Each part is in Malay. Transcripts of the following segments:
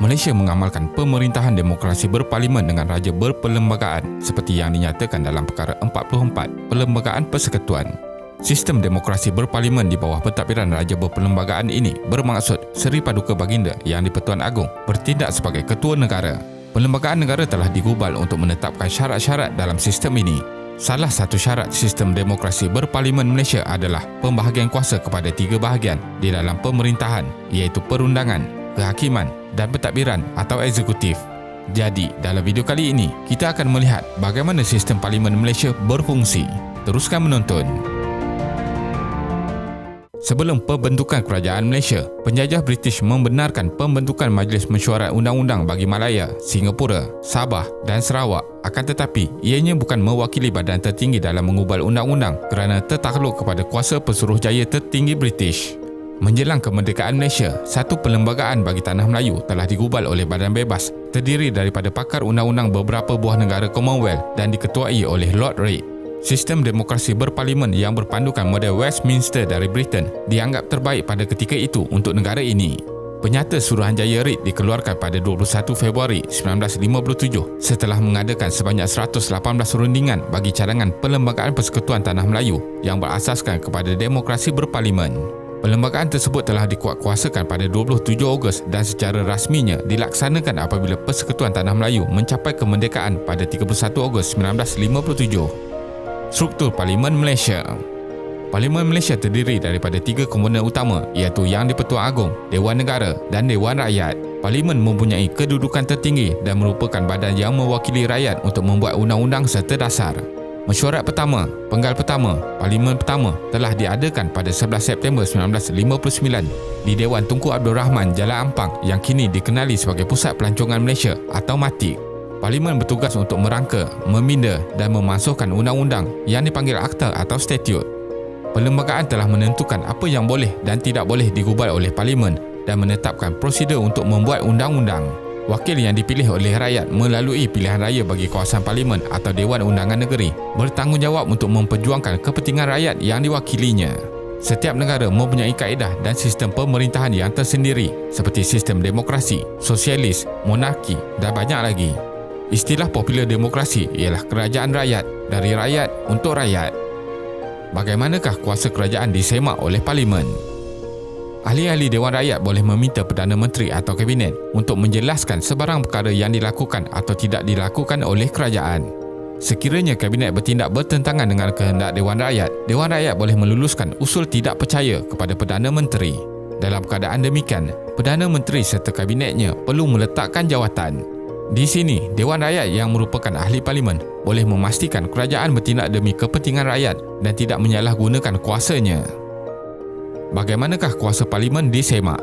Malaysia mengamalkan pemerintahan demokrasi berparlimen dengan raja berperlembagaan seperti yang dinyatakan dalam Perkara 44 Perlembagaan Persekutuan. Sistem demokrasi berparlimen di bawah pentadbiran raja berperlembagaan ini bermaksud Seri Paduka Baginda Yang di-Pertuan Agong bertindak sebagai ketua negara. Perlembagaan negara telah digubal untuk menetapkan syarat-syarat dalam sistem ini. Salah satu syarat sistem demokrasi berparlimen Malaysia adalah pembahagian kuasa kepada 3 bahagian di dalam pemerintahan, iaitu perundangan, kehakiman dan pentadbiran atau eksekutif. Jadi, dalam video kali ini, kita akan melihat bagaimana sistem parlimen Malaysia berfungsi. Teruskan menonton. Sebelum pembentukan kerajaan Malaysia, penjajah British membenarkan pembentukan Majlis Mesyuarat Undang-Undang bagi Malaya, Singapura, Sabah dan Sarawak. Akan tetapi, ianya bukan mewakili badan tertinggi dalam mengubal undang-undang kerana tertakluk kepada kuasa pesuruhjaya tertinggi British. Menjelang kemerdekaan Malaysia, satu perlembagaan bagi tanah Melayu telah digubal oleh Badan Bebas, terdiri daripada pakar undang-undang beberapa buah negara Commonwealth dan diketuai oleh Lord Reid. Sistem demokrasi berparlimen yang berpandukan model Westminster dari Britain dianggap terbaik pada ketika itu untuk negara ini. Penyata Suruhanjaya Reid dikeluarkan pada 21 Februari 1957 setelah mengadakan sebanyak 118 rundingan bagi cadangan Perlembagaan Persekutuan Tanah Melayu yang berasaskan kepada demokrasi berparlimen. Perlembagaan tersebut telah dikuatkuasakan pada 27 Ogos dan secara rasminya dilaksanakan apabila Persekutuan Tanah Melayu mencapai kemerdekaan pada 31 Ogos 1957. Struktur Parlimen Malaysia. Parlimen Malaysia terdiri daripada 3 komponen utama, iaitu Yang di-Pertuan Agong, Dewan Negara dan Dewan Rakyat. Parlimen mempunyai kedudukan tertinggi dan merupakan badan yang mewakili rakyat untuk membuat undang-undang serta dasar. Mesyuarat pertama, penggal pertama, Parlimen pertama telah diadakan pada 11 September 1959 di Dewan Tunku Abdul Rahman, Jalan Ampang yang kini dikenali sebagai Pusat Pelancongan Malaysia atau MATIK. Parlimen bertugas untuk merangka, meminda dan memasukkan undang-undang yang dipanggil akta atau statut. Perlembagaan telah menentukan apa yang boleh dan tidak boleh digubal oleh Parlimen dan menetapkan prosedur untuk membuat undang-undang. Wakil yang dipilih oleh rakyat melalui pilihan raya bagi kawasan Parlimen atau Dewan Undangan Negeri bertanggungjawab untuk memperjuangkan kepentingan rakyat yang diwakilinya. Setiap negara mempunyai kaedah dan sistem pemerintahan yang tersendiri seperti sistem demokrasi, sosialis, monarki dan banyak lagi. Istilah popular demokrasi ialah kerajaan rakyat, dari rakyat untuk rakyat. Bagaimanakah kuasa kerajaan disemak oleh Parlimen? Ahli-ahli Dewan Rakyat boleh meminta Perdana Menteri atau Kabinet untuk menjelaskan sebarang perkara yang dilakukan atau tidak dilakukan oleh kerajaan. Sekiranya Kabinet bertindak bertentangan dengan kehendak Dewan Rakyat boleh meluluskan usul tidak percaya kepada Perdana Menteri. Dalam keadaan demikian, Perdana Menteri serta Kabinetnya perlu meletakkan jawatan. Di sini, Dewan Rakyat yang merupakan ahli parlimen boleh memastikan kerajaan bertindak demi kepentingan rakyat dan tidak menyalahgunakan kuasanya. Bagaimanakah kuasa parlimen disemak?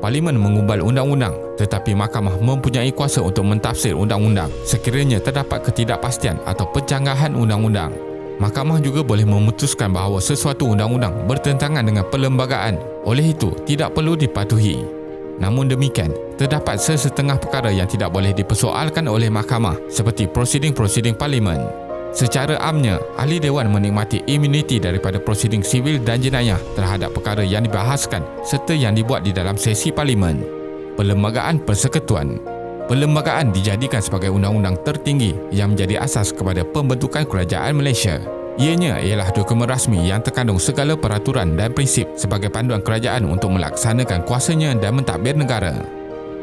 Parlimen mengubal undang-undang, tetapi mahkamah mempunyai kuasa untuk mentafsir undang-undang sekiranya terdapat ketidakpastian atau pencanggahan undang-undang. Mahkamah juga boleh memutuskan bahawa sesuatu undang-undang bertentangan dengan perlembagaan, oleh itu tidak perlu dipatuhi. Namun demikian, terdapat sesetengah perkara yang tidak boleh dipersoalkan oleh mahkamah seperti prosiding-prosiding parlimen. Secara amnya, ahli dewan menikmati imuniti daripada prosiding sivil dan jenayah terhadap perkara yang dibahaskan serta yang dibuat di dalam sesi parlimen. Perlembagaan Persekutuan. Perlembagaan dijadikan sebagai undang-undang tertinggi yang menjadi asas kepada pembentukan kerajaan Malaysia. Ianya ialah dokumen rasmi yang terkandung segala peraturan dan prinsip sebagai panduan kerajaan untuk melaksanakan kuasanya dan mentadbir negara.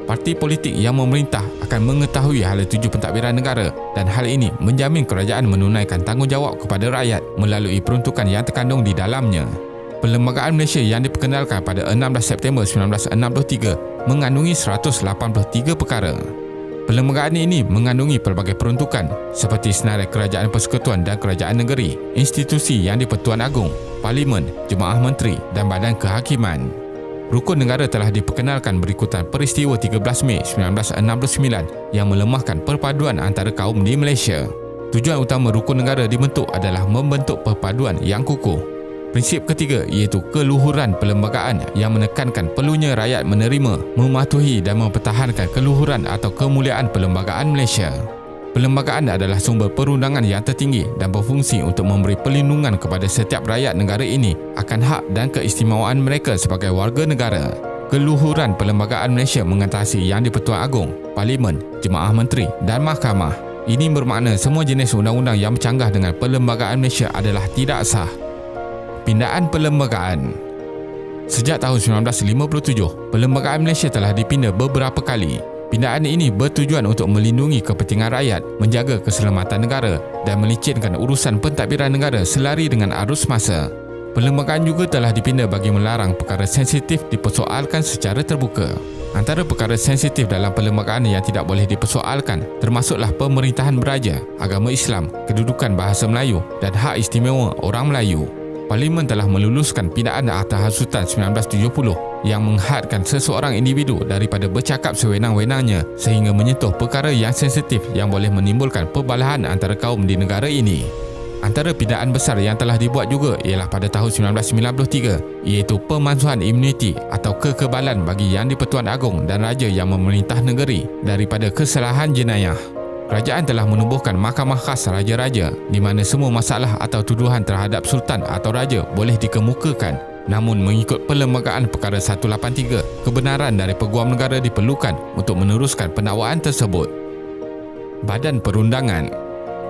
Parti politik yang memerintah akan mengetahui hala tuju pentadbiran negara dan hal ini menjamin kerajaan menunaikan tanggungjawab kepada rakyat melalui peruntukan yang terkandung di dalamnya. Perlembagaan Malaysia yang diperkenalkan pada 16 September 1963 mengandungi 183 perkara. Perlembagaan ini mengandungi pelbagai peruntukan seperti Senarai Kerajaan Persekutuan dan Kerajaan Negeri, institusi yang di-Pertuan Agong, Parlimen, Jemaah Menteri dan Badan Kehakiman. Rukun negara telah diperkenalkan berikutan peristiwa 13 Mei 1969 yang melemahkan perpaduan antara kaum di Malaysia. Tujuan utama rukun negara dibentuk adalah membentuk perpaduan yang kukuh. Prinsip ketiga iaitu keluhuran perlembagaan yang menekankan perlunya rakyat menerima, mematuhi dan mempertahankan keluhuran atau kemuliaan perlembagaan Malaysia. Perlembagaan adalah sumber perundangan yang tertinggi dan berfungsi untuk memberi perlindungan kepada setiap rakyat negara ini akan hak dan keistimewaan mereka sebagai warga negara. keluhuran perlembagaan Malaysia mengatasi Yang di-Pertuan Agong, Parlimen, Jemaah Menteri dan Mahkamah. Ini bermakna semua jenis undang-undang yang bercanggah dengan perlembagaan Malaysia adalah tidak sah. Pindaan perlembagaan. Sejak tahun 1957, perlembagaan Malaysia telah dipinda beberapa kali. Pindaan ini bertujuan untuk melindungi kepentingan rakyat, menjaga keselamatan negara dan melicinkan urusan pentadbiran negara selari dengan arus masa. Perlembagaan juga telah dipinda bagi melarang perkara sensitif dipersoalkan secara terbuka. Antara perkara sensitif dalam perlembagaan yang tidak boleh dipersoalkan termasuklah pemerintahan beraja, agama Islam, kedudukan bahasa Melayu dan hak istimewa orang Melayu. Parlimen telah meluluskan pindaan Akta Hasutan 1970 yang menghadkan seseorang individu daripada bercakap sewenang-wenangnya sehingga menyentuh perkara yang sensitif yang boleh menimbulkan perbalahan antara kaum di negara ini. Antara pindaan besar yang telah dibuat juga ialah pada tahun 1993, iaitu pemansuhan imuniti atau kekebalan bagi Yang di-Pertuan Agong dan Raja yang memerintah negeri daripada kesalahan jenayah. Kerajaan telah menubuhkan Mahkamah Khas Raja-Raja di mana semua masalah atau tuduhan terhadap Sultan atau Raja boleh dikemukakan. Namun mengikut Perlembagaan Perkara 183, kebenaran dari Peguam Negara diperlukan untuk meneruskan pendakwaan tersebut. Badan Perundangan.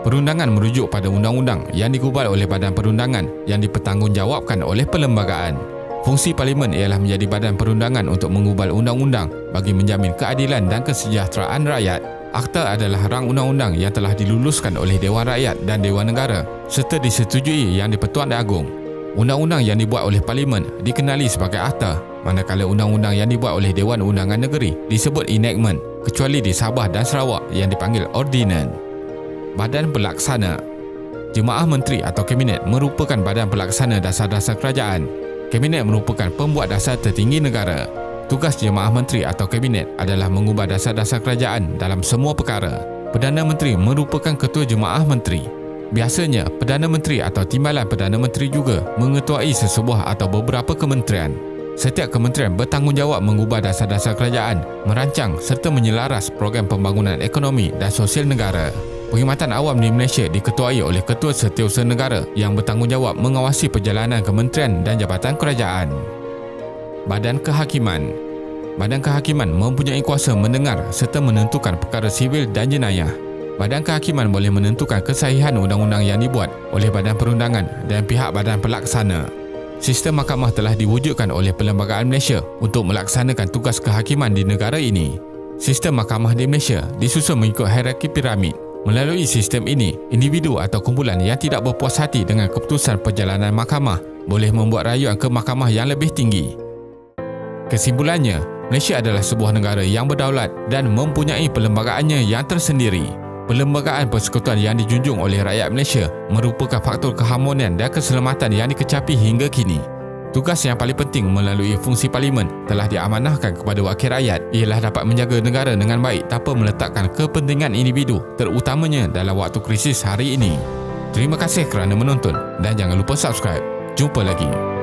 Perundangan merujuk pada undang-undang yang digubal oleh Badan Perundangan yang dipertanggungjawabkan oleh perlembagaan. Fungsi Parlimen ialah menjadi badan perundangan untuk mengubal undang-undang bagi menjamin keadilan dan kesejahteraan rakyat. Akta adalah rang undang-undang yang telah diluluskan oleh Dewan Rakyat dan Dewan Negara serta disetujui Yang di-Pertuan Agong. Undang-undang yang dibuat oleh Parlimen dikenali sebagai Akta, manakala undang-undang yang dibuat oleh Dewan Undangan Negeri disebut Enactment, kecuali di Sabah dan Sarawak yang dipanggil Ordinance. Badan Pelaksana. Jemaah Menteri atau Kabinet merupakan badan pelaksana dasar-dasar kerajaan. Kabinet merupakan pembuat dasar tertinggi negara. Tugas Jemaah Menteri atau Kabinet adalah mengubah dasar-dasar kerajaan dalam semua perkara. Perdana Menteri merupakan Ketua Jemaah Menteri. Biasanya, Perdana Menteri atau Timbalan Perdana Menteri juga mengetuai sesebuah atau beberapa kementerian. Setiap kementerian bertanggungjawab mengubah dasar-dasar kerajaan, merancang serta menyelaras program pembangunan ekonomi dan sosial negara. Perkhidmatan Awam di Malaysia diketuai oleh Ketua Setiausaha Negara yang bertanggungjawab mengawasi perjalanan kementerian dan jabatan kerajaan. Badan Kehakiman. Badan Kehakiman mempunyai kuasa mendengar serta menentukan perkara sivil dan jenayah. Badan Kehakiman boleh menentukan kesahihan undang-undang yang dibuat oleh Badan Perundangan dan pihak Badan Pelaksana. Sistem mahkamah telah diwujudkan oleh Perlembagaan Malaysia untuk melaksanakan tugas kehakiman di negara ini. Sistem mahkamah di Malaysia disusun mengikut hierarki piramid. Melalui sistem ini, individu atau kumpulan yang tidak berpuas hati dengan keputusan perjalanan mahkamah boleh membuat rayuan ke mahkamah yang lebih tinggi. Kesimpulannya, Malaysia adalah sebuah negara yang berdaulat dan mempunyai perlembagaannya yang tersendiri. Perlembagaan persekutuan yang dijunjung oleh rakyat Malaysia merupakan faktor keharmonian dan keselamatan yang dikecapi hingga kini. Tugas yang paling penting melalui fungsi Parlimen telah diamanahkan kepada wakil rakyat ialah dapat menjaga negara dengan baik tanpa meletakkan kepentingan individu, terutamanya dalam waktu krisis hari ini. Terima kasih kerana menonton dan jangan lupa subscribe. Jumpa lagi.